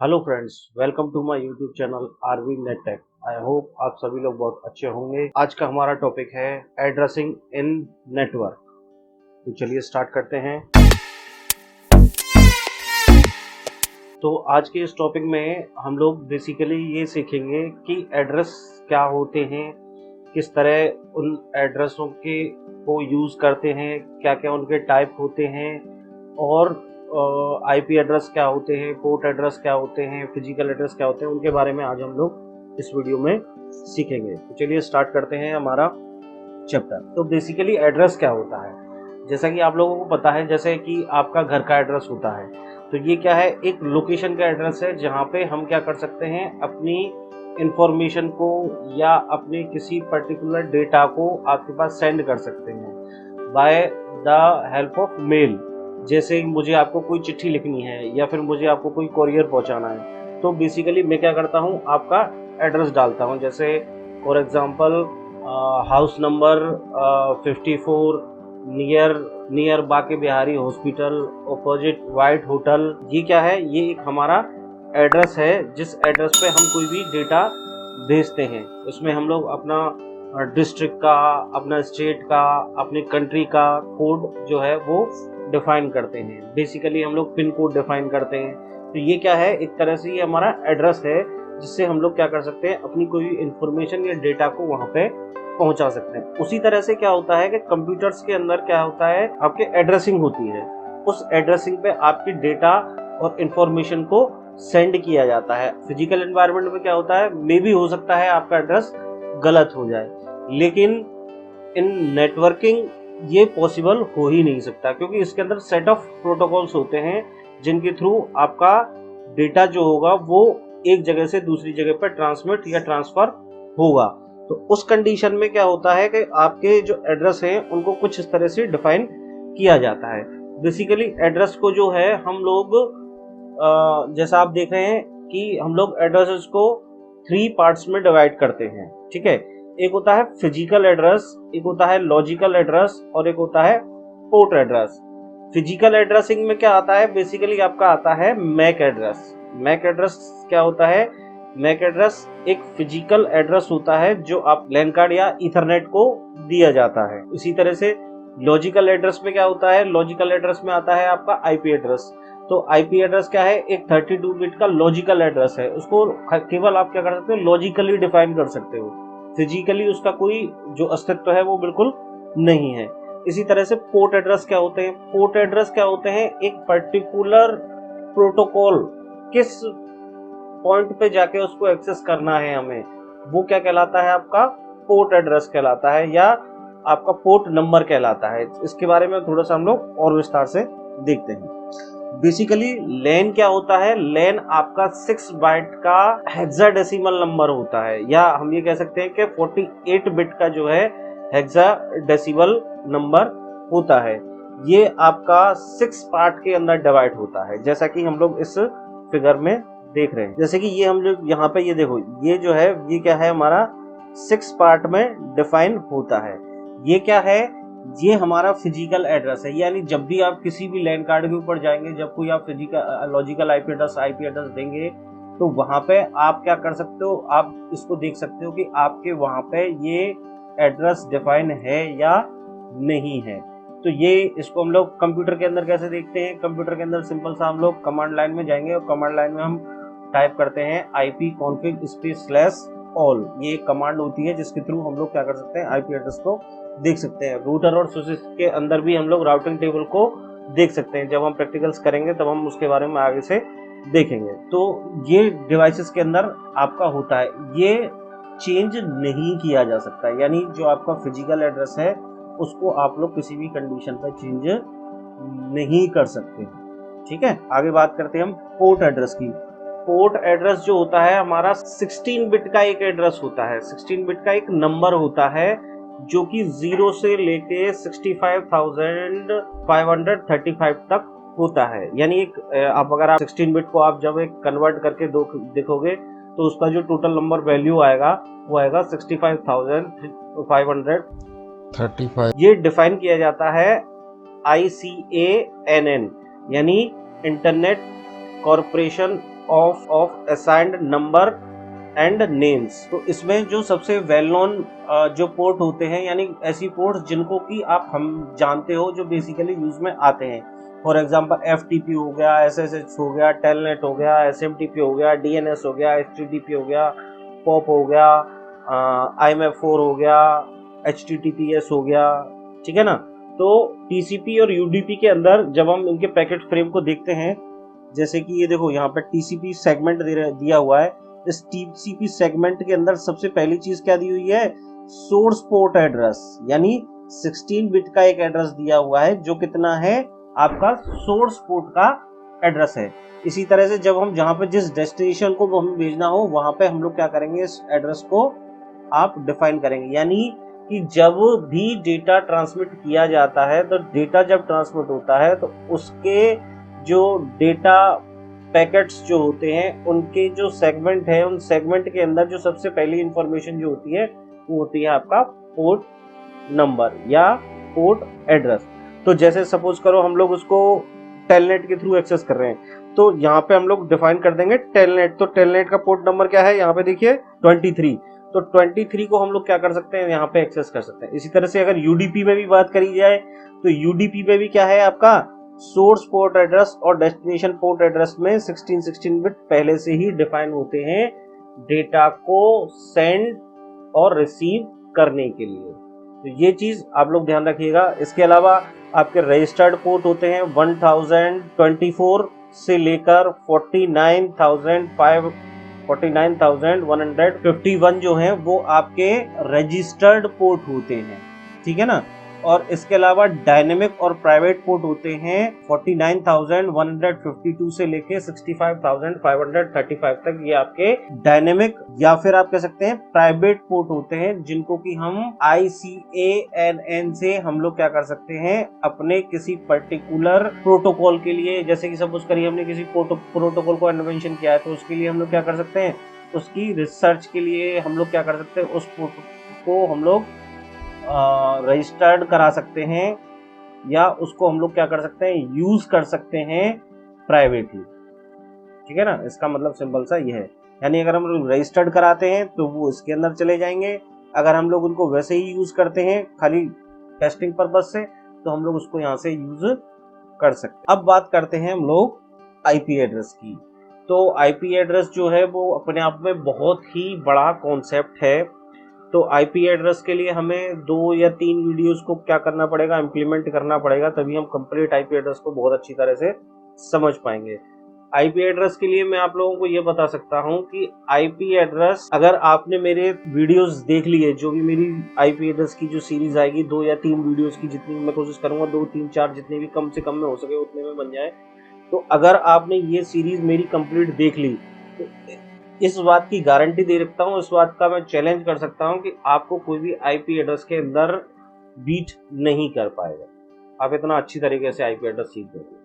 Hello friends, welcome to my YouTube channel RV net tech. I hope आप सभी लोग बहुत अच्छे होंगे। आज का हमारा टॉपिक है एड्रेसिंग इन नेटवर्क। तो चलिए स्टार्ट करते हैं। तो आज के इस टॉपिक में हम लोग बेसिकली ये सीखेंगे कि एड्रेस क्या होते हैं, किस तरह उन एड्रेसों के को यूज़ करते हैं, क्या क्या उनके टाइप होते हैं, और आईपी एड्रेस क्या होते हैं, पोर्ट एड्रेस क्या होते हैं, फिजिकल एड्रेस क्या होते हैं, उनके बारे में आज हम लोग इस वीडियो में सीखेंगे। तो चलिए स्टार्ट करते हैं हमारा चैप्टर। तो बेसिकली एड्रेस क्या होता है, जैसा कि आप लोगों को पता है, जैसे कि आपका घर का एड्रेस होता है, तो ये क्या है, एक लोकेशन का एड्रेस है जहाँ पे हम क्या कर सकते हैं, अपनी इंफॉर्मेशन को या अपने किसी पर्टिकुलर डेटा को आपके पास सेंड कर सकते हैं by the help of male. जैसे मुझे आपको कोई चिट्ठी लिखनी है या फिर मुझे आपको कोई कोरियर पहुंचाना है, तो बेसिकली मैं क्या करता हूँ, आपका एड्रेस डालता हूँ। जैसे for example house number 54 near Banke Bihari hospital opposite white hotel. ये क्या है, ये एक हमारा एड्रेस है जिस एड्रेस पे हम कोई भी डेटा भेजते हैं। उसमें हम लोग अपना डिस्ट्रिक्ट का, अपना स्टेट का, अपनी कंट्री का कोड जो है वो डिफाइन करते हैं। बेसिकली हम लोग पिन कोड डिफाइन करते हैं। तो ये क्या है, एक तरह से ये हमारा एड्रेस है जिससे हम लोग क्या कर सकते हैं, अपनी कोई इंफॉर्मेशन या डेटा को वहां पे पहुंचा सकते हैं। उसी तरह से क्या होता है कि कंप्यूटर्स के अंदर क्या होता है, आपके एड्रेसिंग होती है। उस एड्रेसिंग पे आपकी डेटा और इंफॉर्मेशन को सेंड किया जाता है। फिजिकल एनवायरनमेंट में क्या होता है, मे भी हो सकता है आपका एड्रेस गलत हो जाए, लेकिन इन नेटवर्किंग ये पॉसिबल हो ही नहीं सकता, क्योंकि इसके अंदर सेट ऑफ प्रोटोकॉल्स होते हैं जिनके थ्रू आपका डेटा जो होगा वो एक जगह से दूसरी जगह पर ट्रांसमिट या ट्रांसफर होगा। तो उस कंडीशन में क्या होता है कि आपके जो एड्रेस हैं उनको कुछ इस तरह से डिफाइन किया जाता है। बेसिकली एड्रेस को जो है हम लोग जैसा आप देख रहे हैं कि हम लोग एड्रेसेस को 3 पार्ट्स में डिवाइड करते हैं। ठीक है, एक होता है फिजिकल एड्रेस, एक होता है लॉजिकल एड्रेस और एक होता है पोर्ट एड्रेस। फिजिकल एड्रेसिंग में क्या आता है, बेसिकली आपका आता है मैक एड्रेस। मैक एड्रेस क्या होता है, मैक एड्रेस एक फिजिकल एड्रेस होता है जो आप लैन कार्ड या इथरनेट को दिया जाता है। इसी तरह से लॉजिकल एड्रेस में क्या होता है, लॉजिकल एड्रेस में आता है आपका आईपी एड्रेस। तो आईपी एड्रेस क्या है, एक 32 बिट का लॉजिकल एड्रेस है। उसको केवल आप क्या कर सकते हो, लॉजिकली डिफाइन कर सकते हो। फिजिकली उसका कोई जो अस्तित्व है वो बिल्कुल नहीं है। इसी तरह से पोर्ट एड्रेस क्या होते हैं, पोर्ट एड्रेस क्या होते हैं, एक पर्टिकुलर प्रोटोकॉल किस पॉइंट पे जाके उसको एक्सेस करना है हमें, वो क्या कहलाता है, आपका पोर्ट एड्रेस कहलाता है या आपका पोर्ट नंबर कहलाता है। इसके बारे में थोड़ा सा हम लोग और विस्तार से देखते हैं। बेसिकली लैन क्या होता है, लैन आपका 6 बाइट का हेक्साडेसिमल नंबर होता है, या हम ये कह सकते हैं कि 48 बिट का जो है हेक्साडेसिमल नंबर होता है। ये आपका 6 पार्ट के अंदर डिवाइड होता है, जैसा कि हम लोग इस फिगर में देख रहे हैं। जैसे कि ये हम लोग यहाँ पे ये देखो, ये जो है ये क्या है, हमारा 6 पार्ट में डिफाइन होता है। ये क्या है, ये हमारा फिजिकल एड्रेस है। यानी जब भी आप किसी भी लैन कार्ड के ऊपर जाएंगे, जब कोई आप फिजिकल लॉजिकल आईपी एड्रेस देंगे, तो वहां पे आप क्या कर सकते हो, आप इसको देख सकते हो कि आपके वहां पे ये एड्रेस डिफाइन है या नहीं है। तो ये इसको हम लोग कंप्यूटर के अंदर कैसे देखते हैं, कंप्यूटर के अंदर सिंपल सा हम लोग कमांड लाइन में जाएंगे और कमांड लाइन में हम टाइप करते हैं ipconfig /all। ये एक कमांड होती है जिसके थ्रू हम लोग क्या कर सकते हैं, आईपी एड्रेस को देख सकते हैं। रूटर और स्विचेस के अंदर भी हम लोग राउटिंग टेबल को देख सकते हैं। जब हम प्रैक्टिकल्स करेंगे तब हम उसके बारे में आगे से देखेंगे। तो ये डिवाइसेस के अंदर आपका होता है, ये चेंज नहीं किया जा सकता। यानी जो आपका फिजिकल एड्रेस है उसको आप लोग किसी भी कंडीशन पर चेंज नहीं कर सकते। ठीक है, आगे बात करते हैं हम पोर्ट एड्रेस की। पोर्ट एड्रेस जो होता है हमारा 16 बिट का एक एड्रेस होता है, 16 बिट का एक नंबर होता है जो कि 0 से लेके 65,535 तक होता है। यानी एक आप अगर आप 16 बिट को आप जब एक कन्वर्ट करके देखोगे तो उसका जो टोटल नंबर वैल्यू आएगा वो आएगा 65,535। ये डिफाइन किया जाता है ICANN, यानी internet corporation of assigned number and names. तो इसमें जो सबसे वेल नोन जो पोर्ट होते हैं, यानी ऐसी पोर्ट्स जिनको कि आप हम जानते हो जो बेसिकली यूज में आते हैं, फॉर एग्जांपल FTP हो गया, SSH हो गया, टेलनेट हो गया, SMTP हो गया, DNS हो गया, HTTP हो गया, POP हो गया, IMAP4 हो गया, HTTPS हो गया, ठीक है ना। तो TCP और UDP के अंदर जब हम इनके पैकेट फ्रेम को देखते हैं, जैसे कि ये देखो यहाँ पे TCP सेगमेंट दिया हुआ है। इस TCP सेगमेंट के अंदर सबसे पहली चीज क्या दी हुई है, सोर्स पोर्ट एड्रेस, यानी 16 बिट का एक एड्रेस दिया हुआ है जो कितना है, आपका सोर्स पोर्ट का एड्रेस है। इसी तरह से जब हम जहां पे जिस डेस्टिनेशन को हमें भेजना हो वहां पे हम लोग क्या करेंगे, इस एड्रेस को आप डिफाइन करेंगे। यानी कि जब भी डेटा ट्रांसमिट किया जाता है, तो डेटा जब ट्रांसमिट होता है तो उसके जो डेटा पैकेट्स जो होते हैं उनके जो सेगमेंट है, उन सेगमेंट के अंदर जो सबसे पहली इंफॉर्मेशन जो होती है वो होती है आपका पोर्ट नंबर या पोर्ट एड्रेस। तो जैसे सपोज करो हम लोग उसको टेलनेट के थ्रू एक्सेस कर रहे हैं, तो यहाँ पे हम लोग डिफाइन कर देंगे टेलनेट। तो टेलनेट का पोर्ट नंबर क्या है, यहाँ पे देखिए 23। तो 23 को हम लोग क्या कर सकते हैं, यहाँ पे एक्सेस कर सकते हैं। इसी तरह से अगर UDP में भी बात करी जाए तो UDP में भी क्या है, आपका सोर्स पोर्ट एड्रेस और डेस्टिनेशन पोर्ट एड्रेस में 16 बिट पहले से ही डिफाइन होते हैं डेटा को सेंड और रिसीव करने के लिए। तो ये चीज आप लोग ध्यान रखिएगा। इसके अलावा आपके रजिस्टर्ड पोर्ट होते हैं 1024 से लेकर 49,151 जो हैं वो आपके रजिस्टर्ड पोर्ट होते हैं, ठीक है ना। और इसके अलावा डायनेमिक और प्राइवेट पोर्ट होते हैं 49,152 से लेके 65,535 तक। ये आपके डायनेमिक या फिर आप कह सकते हैं प्राइवेट पोर्ट होते हैं, जिनको कि हम ICANN से हम लोग क्या कर सकते हैं, अपने किसी पर्टिकुलर प्रोटोकॉल के लिए, जैसे कि सपोज करिए हमने किसी प्रोटोकॉल को इन्वेंशन किया है, तो उसके लिए हम लोग क्या कर सकते हैं, उसकी रिसर्च के लिए हम लोग क्या कर सकते हैं, उस प्रोटोकॉल को हम लोग रजिस्टर्ड करा सकते हैं, या उसको हम लोग क्या कर सकते हैं, यूज कर सकते हैं प्राइवेटली, ठीक है ना। इसका मतलब सिंपल सा ये है। यानी अगर हम लोग रजिस्टर्ड कराते हैं तो वो इसके अंदर चले जाएंगे, अगर हम लोग उनको वैसे ही यूज करते हैं खाली टेस्टिंग पर्पज से, तो हम लोग उसको यहाँ से यूज कर सकते हैं। अब बात करते हैं हम लोग IP एड्रेस की। तो IP एड्रेस जो है वो अपने आप में बहुत ही बड़ा कॉन्सेप्ट है। तो IP एड्रेस के लिए हमें 2 या 3 वीडियोस को क्या करना पड़ेगा, इम्प्लीमेंट करना पड़ेगा, तभी हम कंप्लीट IP एड्रेस को बहुत अच्छी तरह से समझ पाएंगे। IP एड्रेस के लिए मैं आप लोगों को ये बता सकता हूँ कि IP एड्रेस, अगर आपने मेरे वीडियोस देख लिए, जो भी मेरी IP एड्रेस की जो सीरीज आएगी, 2 या 3 वीडियोस की, जितनी मैं कोशिश करूंगा 2, 3, 4 जितने भी कम से कम में हो सके उतने में बन जाए। तो अगर आपने ये सीरीज मेरी कंप्लीट देख ली, तो इस बात की गारंटी दे रखता हूँ, इस बात का मैं चैलेंज कर सकता हूँ कि आपको कोई भी IP एड्रेस के अंदर बीट नहीं कर पाएगा। आप इतना अच्छी तरीके से IP एड्रेस सीख दोगे।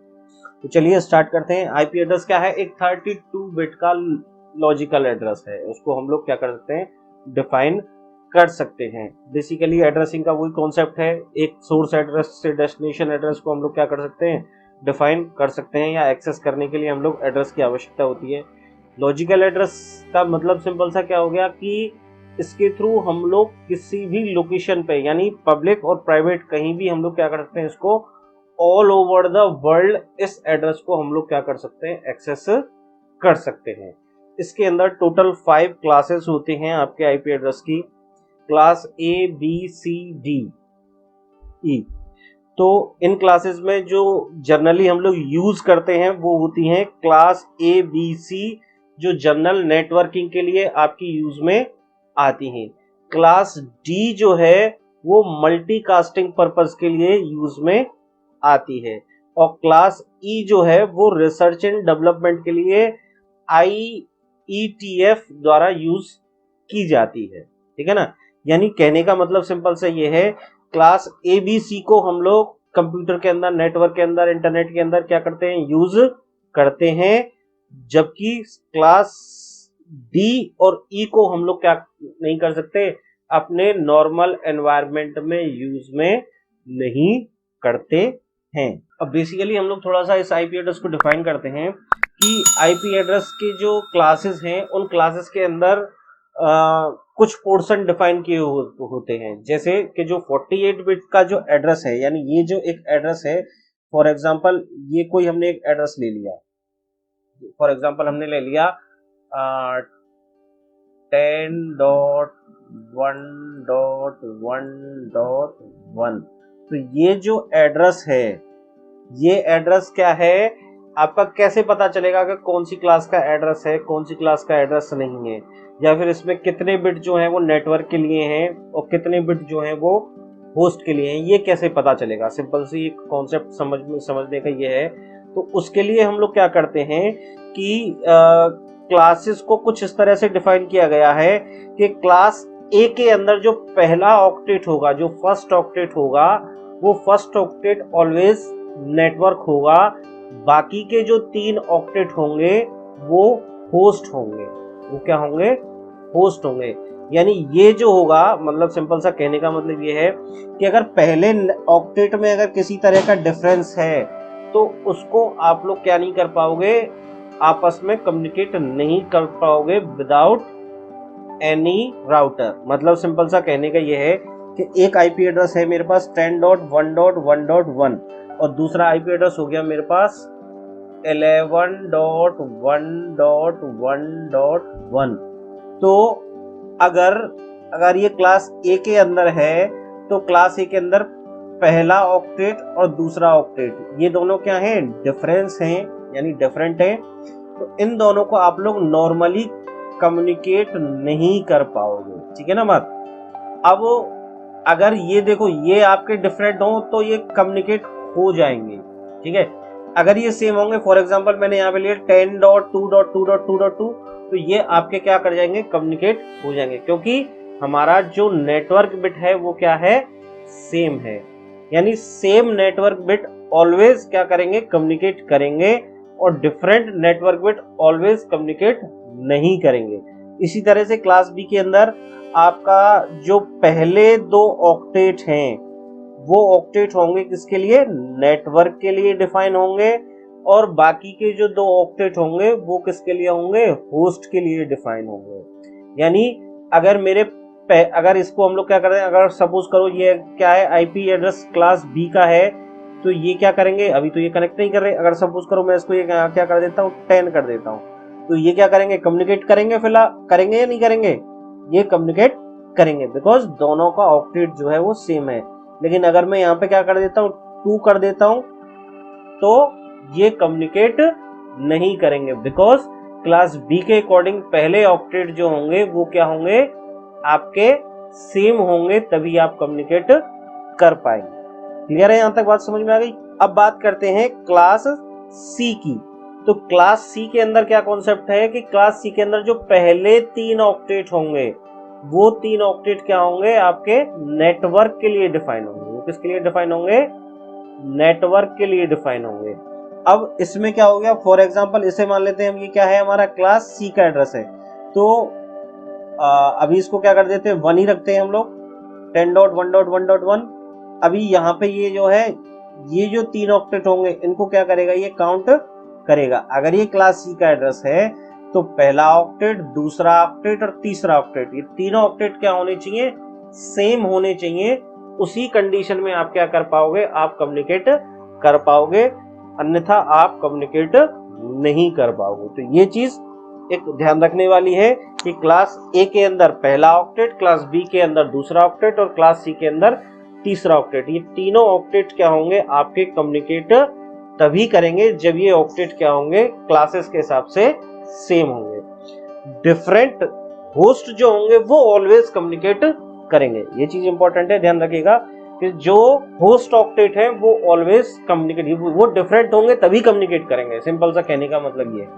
तो चलिए स्टार्ट करते हैं। IP एड्रेस क्या है, एक 32 बिट का लॉजिकल एड्रेस है, उसको हम लोग क्या कर सकते हैं, डिफाइन कर सकते हैं। बेसिकली एड्रेसिंग का वही कॉन्सेप्ट है, एक सोर्स एड्रेस से डेस्टिनेशन एड्रेस को हम लोग क्या कर सकते हैं, डिफाइन कर सकते हैं, या एक्सेस करने के लिए हम लोग एड्रेस की आवश्यकता होती है। लॉजिकल एड्रेस का मतलब सिंपल सा क्या हो गया कि इसके थ्रू हम लोग किसी भी लोकेशन पे, यानी पब्लिक और प्राइवेट कहीं भी हम लोग क्या कर सकते हैं, इसको ऑल ओवर द वर्ल्ड इस एड्रेस को हम लोग क्या कर सकते हैं, एक्सेस कर सकते हैं। इसके अंदर टोटल 5 क्लासेस होते हैं आपके IP एड्रेस की, class A, B, C, D, E। तो इन क्लासेस में जो जनरली हम लोग यूज करते हैं वो होती हैं क्लास A, B, C, जो जनरल नेटवर्किंग के लिए आपकी यूज में आती हैं। क्लास D जो है वो मल्टीकास्टिंग पर्पस के लिए यूज में आती है, और क्लास E जो है वो रिसर्च एंड डेवलपमेंट के लिए IETF द्वारा यूज की जाती है, ठीक है ना। यानी कहने का मतलब सिंपल से ये है, क्लास A, B, C को हम लोग कंप्यूटर के अंदर, नेटवर्क के अंदर, इंटरनेट के अंदर क्या करते हैं, यूज करते हैं, जबकि क्लास D और E को हम लोग क्या नहीं कर सकते, अपने नॉर्मल एनवायरनमेंट में यूज में नहीं करते हैं। अब बेसिकली हम लोग थोड़ा सा इस IP एड्रेस को डिफाइन करते हैं कि आईपी एड्रेस के जो क्लासेस हैं उन क्लासेस के अंदर कुछ पोर्शन डिफाइन किए होते हैं, जैसे कि जो 48 बिट का जो एड्रेस है, यानी ये जो एक एड्रेस है, फॉर एग्जांपल ये कोई हमने एक एड्रेस ले लिया, फॉर एग्जांपल हमने ले लिया 10.1.1.1। तो ये जो एड्रेस है, ये एड्रेस क्या है, आपका कैसे पता चलेगा कि कौन सी क्लास का एड्रेस है, कौन सी क्लास का एड्रेस नहीं है, या फिर इसमें कितने बिट जो है वो नेटवर्क के लिए हैं और कितने बिट जो है वो होस्ट के लिए हैं, ये कैसे पता चलेगा। सिंपल सी एक कॉन्सेप्ट समझने का ये है। तो उसके लिए हम लोग क्या करते हैं कि क्लासेस को कुछ इस तरह से डिफाइन किया गया है कि क्लास ए के अंदर जो पहला ऑक्टेट होगा, जो फर्स्ट ऑक्टेट होगा, वो फर्स्ट ऑक्टेट ऑलवेज नेटवर्क होगा, बाकी के जो 3 ऑक्टेट होंगे वो होस्ट होंगे। वो क्या होंगे? होस्ट होंगे। यानी ये जो होगा, मतलब सिंपल सा कहने का मतलब ये है कि अगर पहले ऑक्टेट में अगर किसी तरह का डिफरेंस है तो उसको आप लोग क्या नहीं कर पाओगे, आपस में कम्युनिकेट नहीं कर पाओगे विदाउट एनी राउटर। मतलब सिंपल सा कहने का ये है कि एक आईपी एड्रेस है मेरे पास 10.1.1.1 और दूसरा आईपी एड्रेस हो गया मेरे पास 11.1.1.1। तो अगर ये क्लास ए के अंदर है तो क्लास ए के अंदर पहला ऑक्टेट और दूसरा ऑक्टेट, ये दोनों क्या हैं? डिफरेंस हैं, यानी डिफरेंट है। तो इन दोनों को आप लोग नॉर्मली कम्युनिकेट नहीं कर पाओगे, ठीक है ना बात। अब अगर ये देखो, ये आपके डिफरेंट हो तो ये कम्युनिकेट हो जाएंगे, ठीक है। अगर ये सेम होंगे, फॉर एग्जांपल मैंने यहाँ पे लिया 10.2.2.2.2, तो ये आपके क्या कर जाएंगे? कम्युनिकेट हो जाएंगे, क्योंकि हमारा जो नेटवर्क बिट है वो क्या है? सेम है। यानी सेम नेटवर्क बिट ऑलवेज क्या करेंगे? कम्युनिकेट करेंगे, और different network bit always communicate नहीं करेंगे। इसी तरह से क्लास बी के अंदर आपका जो पहले 2 ऑक्टेट हैं वो ऑक्टेट होंगे किसके लिए? नेटवर्क के लिए डिफाइन होंगे, और बाकी के जो 2 ऑक्टेट होंगे वो किसके लिए होंगे? होस्ट के लिए डिफाइन होंगे। यानी अगर इसको हम लोग क्या करते हैं, अगर सपोज करो ये क्या है? आईपी एड्रेस क्लास बी का है, तो ये क्या करेंगे? अभी तो ये कनेक्ट नहीं कर रहे। अगर सपोज करो मैं इसको ये क्या कर देता हूँ? 10 कर देता हूँ, तो ये क्या करेंगे? कम्युनिकेट करेंगे। फिलहाल करेंगे या नहीं करेंगे? ये कम्युनिकेट करेंगे, बिकॉज दोनों का ऑक्टेट जो है वो सेम है। लेकिन अगर मैं यहाँ पे क्या कर देता हूँ? 2 कर देता हूँ, तो ये कम्युनिकेट नहीं करेंगे, बिकॉज क्लास बी के अकॉर्डिंग पहले ऑक्टेट जो होंगे वो क्या होंगे? आपके सेम होंगे, तभी आप कम्युनिकेट कर पाएंगे। क्लियर है? यहां तक बात समझ में आ गई। अब बात करते हैं क्लास सी की। तो क्लास सी के अंदर क्या कॉन्सेप्ट है कि क्लास सी के अंदर जो पहले 3 ऑक्टेट होंगे वो 3 ऑक्टेट क्या होंगे? आपके नेटवर्क के लिए डिफाइन होंगे। वो किसके लिए डिफाइन होंगे? नेटवर्क के लिए डिफाइन होंगे। अब इसमें क्या हो गया? फॉर एग्जांपल इसे मान लेते हैं हम, ये क्या है? हमारा क्लास सी का एड्रेस है। तो अभी इसको क्या कर देते हैं? 1 ही रखते हैं हम लोग, 10.1.1.1। अभी यहाँ पे ये जो है, ये जो 3 ऑक्टेट होंगे इनको क्या करेगा? ये काउंट करेगा। अगर ये क्लास सी का एड्रेस है तो पहला ऑक्टेट, दूसरा ऑक्टेट और तीसरा ऑक्टेट, ये तीनों ऑक्टेट क्या होने चाहिए? सेम होने चाहिए। उसी कंडीशन में आप क्या कर पाओगे? आप कम्युनिकेट कर पाओगे, अन्यथा आप कम्युनिकेट नहीं कर पाओगे। तो ये चीज एक ध्यान रखने वाली है कि क्लास ए के अंदर पहला ऑक्टेट, क्लास बी के अंदर दूसरा ऑक्टेट और क्लास सी के अंदर तीसरा ऑक्टेट, ये तीनों ऑक्टेट क्या होंगे? आपके कम्युनिकेट तभी करेंगे जब ये ऑक्टेट क्या होंगे? क्लासेस के हिसाब से सेम होंगे। डिफरेंट होस्ट जो होंगे वो ऑलवेज कम्युनिकेट करेंगे। ये चीज इंपॉर्टेंट है, ध्यान रखिएगा कि जो होस्ट ऑक्टेट है वो ऑलवेज कम्युनिकेट, वो डिफरेंट होंगे तभी कम्युनिकेट करेंगे। सिंपल सा कहने का मतलब ये है,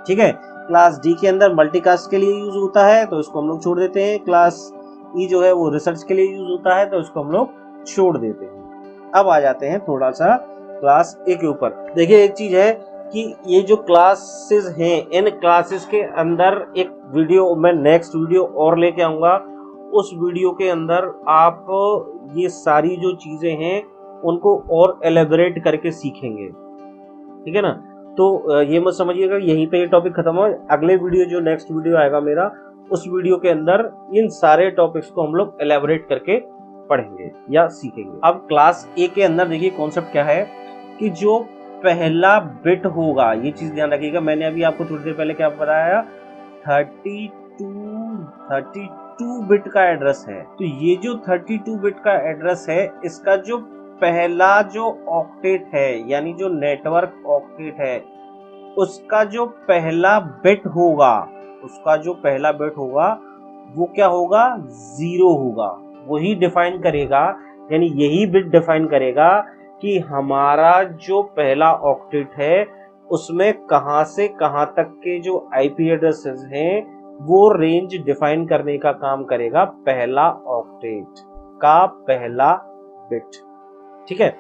ठीक है। क्लास डी के अंदर मल्टीकास्ट के लिए यूज होता है, तो इसको हम लोग छोड़ देते हैं। क्लास ई जो है वो रिसर्च के लिए यूज होता है, तो इसको हम लोग छोड़ देते हैं। अब आ जाते हैं थोड़ा सा क्लास ए के ऊपर। देखिए एक चीज है कि ये जो क्लासेस हैं, इन क्लासेस के अंदर एक वीडियो मैं नेक्स्ट वीडियो और लेके आऊंगा। उस वीडियो के अंदर आप ये सारी जो चीजें हैं उनको और एलेबोरेट करके सीखेंगे, ठीक है ना। तो ये मत समझिएगा यहीं पे ये टॉपिक खत्म हो। अगले वीडियो जो नेक्स्ट वीडियो आएगा मेरा, उस वीडियो के अंदर इन सारे टॉपिक्स को हम लोग एलैबोरेट करके पढ़ेंगे या सीखेंगे। अब क्लास ए के अंदर देखिए कॉन्सेप्ट क्या है कि जो पहला बिट होगा, ये चीज ध्यान रखिएगा, मैंने अभी आपको थोड़ी देर पहले क्या बताया, 32 बिट का एड्रेस है। तो ये जो 32 बिट का एड्रेस है, इसका जो पहला जो ऑक्टेट है, यानी जो नेटवर्क ऑक्टेट है, उसका जो पहला बिट होगा, वो क्या होगा, 0 होगा। वही डिफाइन करेगा, यानी यही बिट डिफाइन करेगा कि हमारा जो पहला ऑक्टेट है उसमें कहां से कहां तक के जो आईपी एड्रेसेस हैं वो रेंज डिफाइन करने का काम करेगा पहला ऑक्टेट का पहला बिट। ठीक है।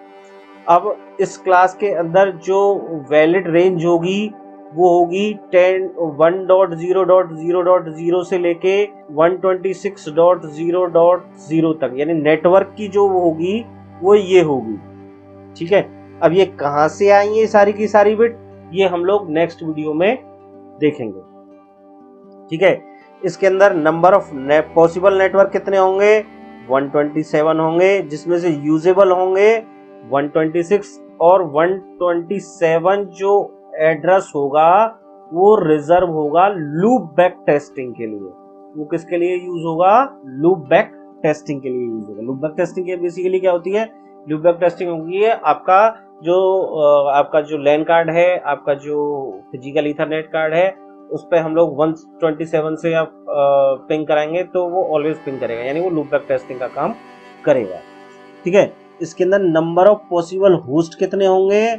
अब इस क्लास के अंदर जो वैलिड रेंज होगी वो होगी 1.0.0.0 से लेके 126.0.0 तक, यानी नेटवर्क की जो होगी वो ये होगी। ठीक है। अब ये कहां से आई है सारी की सारी बिट, ये हम लोग नेक्स्ट वीडियो में देखेंगे। ठीक है। इसके अंदर नंबर ऑफ पॉसिबल नेटवर्क कितने होंगे, 127 होंगे, जिसमें से यूजेबल होंगे 126, और 127 जो एड्रेस होगा वो रिजर्व होगा लूप बैक टेस्टिंग के लिए। वो किसके लिए यूज होगा, लूप बैक टेस्टिंग के लिए यूज होगा। लूप बैक टेस्टिंग के बेसिकली क्या होती है, लूप बैक टेस्टिंग होगी है आपका जो लैन कार्ड है, आपका जो फिजिकल ईथरनेट कार्ड है, उस पर हम लोग 127 से आप पिंग कराएंगे तो वो ऑलवेज पिंग करेगा, यानी वो लूप बैक टेस्टिंग का काम करेगा। ठीक है। इसके अंदर नंबर ऑफ पॉसिबल होस्ट कितने होंगे,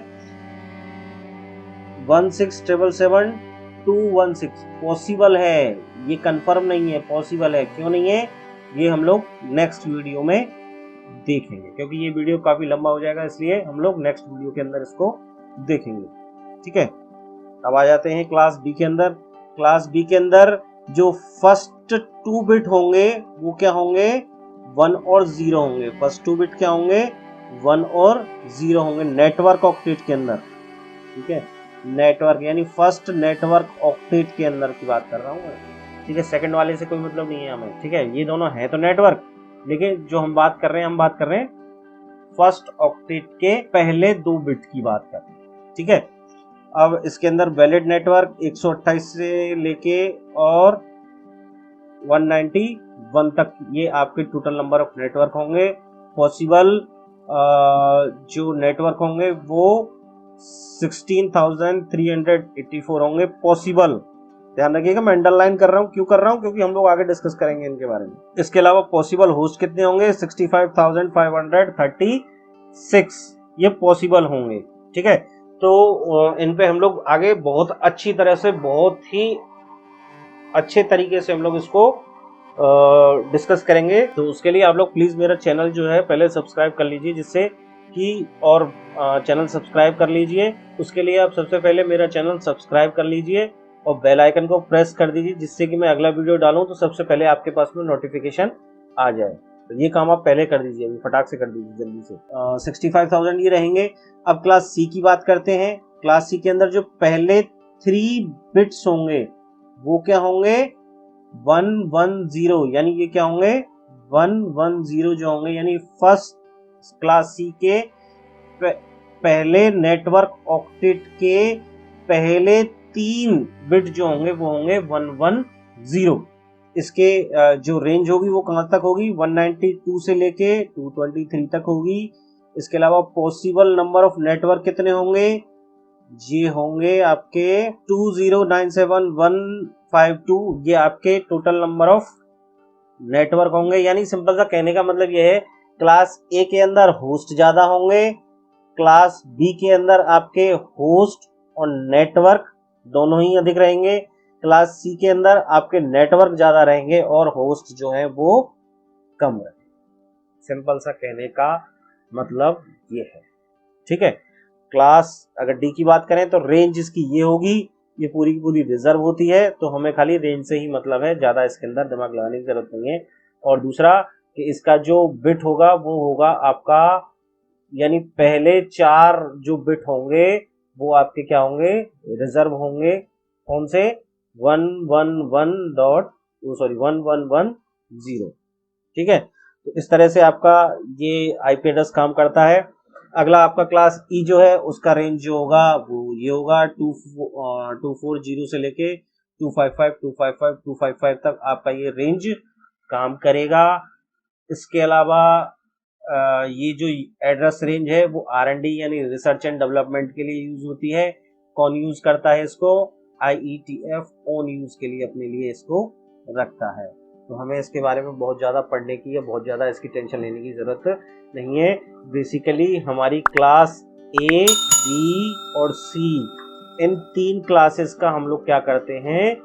16777216 पॉसिबल है, ये कंफर्म नहीं है, पॉसिबल है। क्यों नहीं है, ये हम लोग नेक्स्ट वीडियो में देखेंगे, क्योंकि ये वीडियो काफी लंबा हो जाएगा, इसलिए हम लोग नेक्स्ट वीडियो के अंदर इसको देखेंगे। ठीक है। अब आ जाते हैं क्लास बी के अंदर। क्लास बी के अंदर जो फर्स्ट 2 बिट होंगे वो क्या होंगे, 1 और 0 होंगे। फर्स्ट 2 बिट क्या होंगे, 1 और 0 होंगे नेटवर्क ऑक्टेट के अंदर। ठीक है। नेटवर्क यानी फर्स्ट नेटवर्क ऑक्टेट के अंदर की बात कर रहा हूँ। ठीक है। सेकंड वाले से कोई मतलब नहीं है हमें। ठीक है। ये दोनों है तो नेटवर्क, लेकिन जो हम बात कर रहे हैं फर्स्ट ऑक्टेट के पहले 2 बिट की बात कर रहे हैं। ठीक है। अब इसके अंदर वैलिड नेटवर्क 128 से लेके और 191 तक, ये आपके टोटल नंबर ऑफ नेटवर्क होंगे। पॉसिबल जो नेटवर्क होंगे वो 16,384 होंगे पॉसिबल। ध्यान रखिएगा, मैं अंडरलाइन कर रहा हूँ, क्यों कर रहा हूँ, क्योंकि हम लोग आगे डिस्कस करेंगे इनके बारे में। इसके अलावा पॉसिबल होस्ट कितने होंगे, 65,536, ये पॉसिबल होंगे। ठीक है। तो इन पे हम लोग आगे बहुत अच्छी तरह से, बहुत ही अच्छे तरीके से हम लोग इसको डिस्कस करेंगे। तो उसके लिए आप लोग प्लीज मेरा चैनल जो है पहले सब्सक्राइब कर लीजिए, जिससे कि, और चैनल सब्सक्राइब कर लीजिए। उसके लिए आप सबसे पहले मेरा चैनल सब्सक्राइब कर लीजिए और बेल आइकन को प्रेस कर दीजिए, जिससे कि मैं अगला वीडियो डालूं तो सबसे पहले आपके पास में नोटिफिकेशन आ जाए। तो ये काम आप पहले कर दीजिए, फटाक से कर दीजिए जल्दी से। 65,000 ये रहेंगे। अब क्लास सी की बात करते हैं। क्लास सी के अंदर जो पहले 3 बिट्स होंगे वो क्या होंगे, 110, यानी ये क्या होंगे, 110 जो होंगे, यानी फर्स्ट क्लास सी के पहले नेटवर्क ऑक्टेट के पहले 3 बिट जो होंगे वो होंगे 110। इसके जो रेंज होगी वो कहां तक होगी, 192 से लेके 223 तक होगी। इसके अलावा पॉसिबल नंबर ऑफ नेटवर्क कितने होंगे, ये होंगे आपके 2097152, ये आपके टोटल नंबर ऑफ नेटवर्क होंगे। यानी सिंपल सा कहने का मतलब ये है, क्लास ए के अंदर होस्ट ज्यादा होंगे, क्लास बी के अंदर आपके होस्ट और नेटवर्क दोनों ही अधिक रहेंगे, क्लास सी के अंदर आपके नेटवर्क ज्यादा रहेंगे और होस्ट जो है वो कम रहेंगे। सिंपल सा कहने का मतलब ये है। ठीक है। क्लास अगर डी की बात करें तो रेंज इसकी ये होगी, ये पूरी की पूरी रिजर्व होती है, तो हमें खाली रेंज से ही मतलब है, ज्यादा इसके अंदर दिमाग लगाने की जरूरत नहीं है। और दूसरा कि इसका जो बिट होगा वो होगा आपका, यानी पहले 4 जो बिट होंगे वो आपके क्या होंगे, रिजर्व होंगे। कौन से, 1110। ठीक है, तो इस तरह से आपका ये आईपी एड्रेस काम करता है। अगला आपका क्लास ई जो है उसका रेंज जो होगा वो ये होगा 240 से लेके 255 तक आपका ये रेंज काम करेगा। इसके अलावा ये जो एड्रेस रेंज है वो R&D यानी रिसर्च एंड डेवलपमेंट के लिए यूज होती है। कौन यूज करता है इसको, IETF ओन यूज के लिए अपने लिए इसको रखता है। तो हमें इसके बारे में बहुत ज़्यादा पढ़ने की या बहुत ज़्यादा इसकी टेंशन लेने की ज़रूरत नहीं है। बेसिकली हमारी क्लास A, B और C इन 3 क्लासेस का हम लोग क्या करते हैं,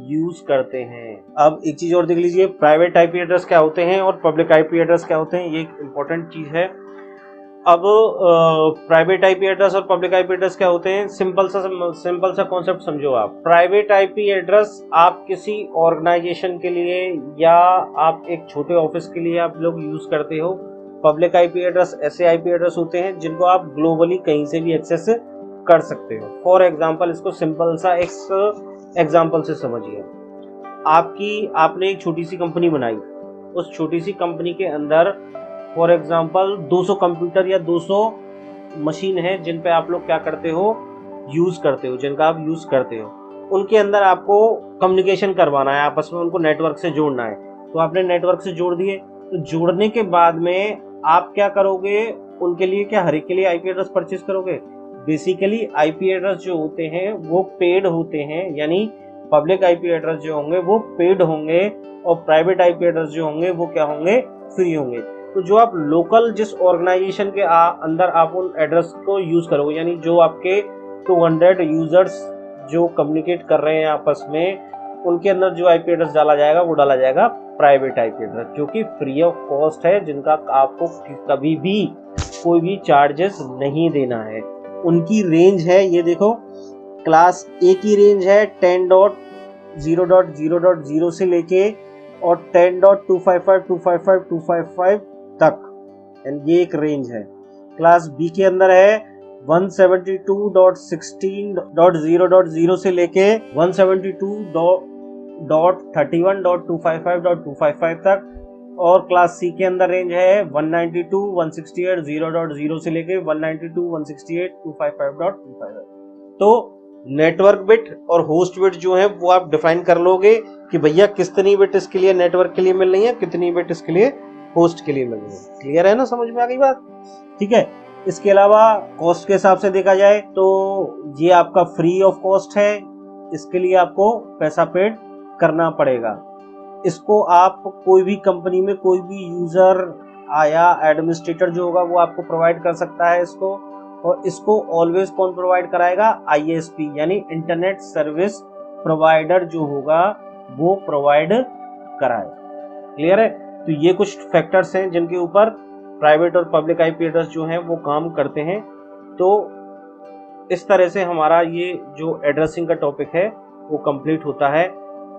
यूज करते हैं। अब एक चीज और देख लीजिए, प्राइवेट आईपी एड्रेस क्या होते हैं और पब्लिक आईपी एड्रेस क्या होते हैं, ये एक इम्पोर्टेंट चीज है। अब प्राइवेट आईपी एड्रेस और पब्लिक आईपी एड्रेस क्या होते हैं, सिंपल सा कॉन्सेप्ट समझो आप। प्राइवेट आईपी एड्रेस आप किसी ऑर्गेनाइजेशन के लिए या आप एक छोटे ऑफिस के लिए आप लोग यूज करते हो। पब्लिक आईपी एड्रेस ऐसे आईपी एड्रेस होते हैं जिनको आप ग्लोबली कहीं से भी एक्सेस कर सकते हो। फॉर एग्जाम्पल, इसको सिंपल सा एक एग्जाम्पल से समझिए। आपने एक छोटी सी कंपनी बनाई, उस छोटी सी कंपनी के अंदर फॉर एग्जाम्पल 200 कंप्यूटर या 200 मशीन है जिन पे आप लोग क्या करते हो, यूज करते हो, जिनका आप यूज करते हो। उनके अंदर आपको कम्युनिकेशन करवाना है, आपस में उनको नेटवर्क से जोड़ना है। तो आपने नेटवर्क से जोड़ दिए, तो जोड़ने के बाद में आप क्या करोगे, उनके लिए क्या हर एक के लिए आईपी एड्रेस परचेज करोगे। बेसिकली आईपी एड्रेस जो होते हैं वो पेड होते हैं, यानी पब्लिक आईपी एड्रेस जो होंगे वो पेड होंगे और प्राइवेट आईपी एड्रेस जो होंगे वो क्या होंगे, फ्री होंगे। तो जो आप लोकल जिस ऑर्गेनाइजेशन के अंदर आप उन एड्रेस को यूज करोगे, यानी जो आपके 200 यूजर्स जो कम्युनिकेट कर रहे हैं आपस में, उनके अंदर जो आईपी एड्रेस डाला जाएगा वो डाला जाएगा प्राइवेट आईपी एड्रेस, जो कि फ्री ऑफ कॉस्ट है, जिनका आपको कभी भी कोई भी चार्जेस नहीं देना है। उनकी रेंज है, ये देखो, क्लास ए की रेंज है 10.0.0.0 से लेके और 10.255 तक, ये एक रेंज है। क्लास बी के अंदर है 172.16.0.0 से लेके 172.31.255.255 तक, और क्लास सी के अंदर रेंज है 192.168.0.0 से लेके 192.168.255.255। तो नेटवर्क बिट और होस्ट बिट जो है वो आप डिफाइन कर लोगे कि भैया कितनी बिट इसके लिए नेटवर्क के लिए मिल रही है, कितनी बिट इसके लिए होस्ट के लिए मिल रही है। क्लियर है ना, समझ में आ गई बात। ठीक है, इसके अलावा कॉस्ट के हिसाब से देखा जाए तो ये आपका फ्री ऑफ कॉस्ट है, इसके लिए आपको पैसा पेड करना पड़ेगा। इसको आप कोई भी कंपनी में कोई भी यूजर या एडमिनिस्ट्रेटर जो होगा वो आपको प्रोवाइड कर सकता है इसको, और इसको ऑलवेज कौन प्रोवाइड कराएगा, ISP यानी इंटरनेट सर्विस प्रोवाइडर जो होगा वो प्रोवाइड कराएगा। क्लियर है। तो ये कुछ फैक्टर्स हैं जिनके ऊपर प्राइवेट और पब्लिक आईपी एड्रेस जो हैं वो काम करते हैं। तो इस तरह से हमारा ये जो एड्रेसिंग का टॉपिक है वो कंप्लीट होता है।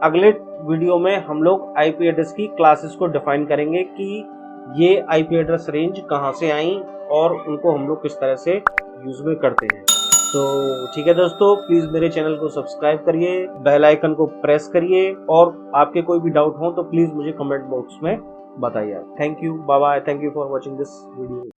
अगले वीडियो में हम लोग आईपी एड्रेस की क्लासेस को डिफाइन करेंगे कि ये आईपी एड्रेस रेंज कहाँ से आई और उनको हम लोग किस तरह से यूज में करते हैं। तो ठीक है दोस्तों, प्लीज मेरे चैनल को सब्सक्राइब करिए, बेल आइकन को प्रेस करिए, और आपके कोई भी डाउट हो तो प्लीज मुझे कमेंट बॉक्स में बताइए। Thank you, bye bye, thank you for watching this video.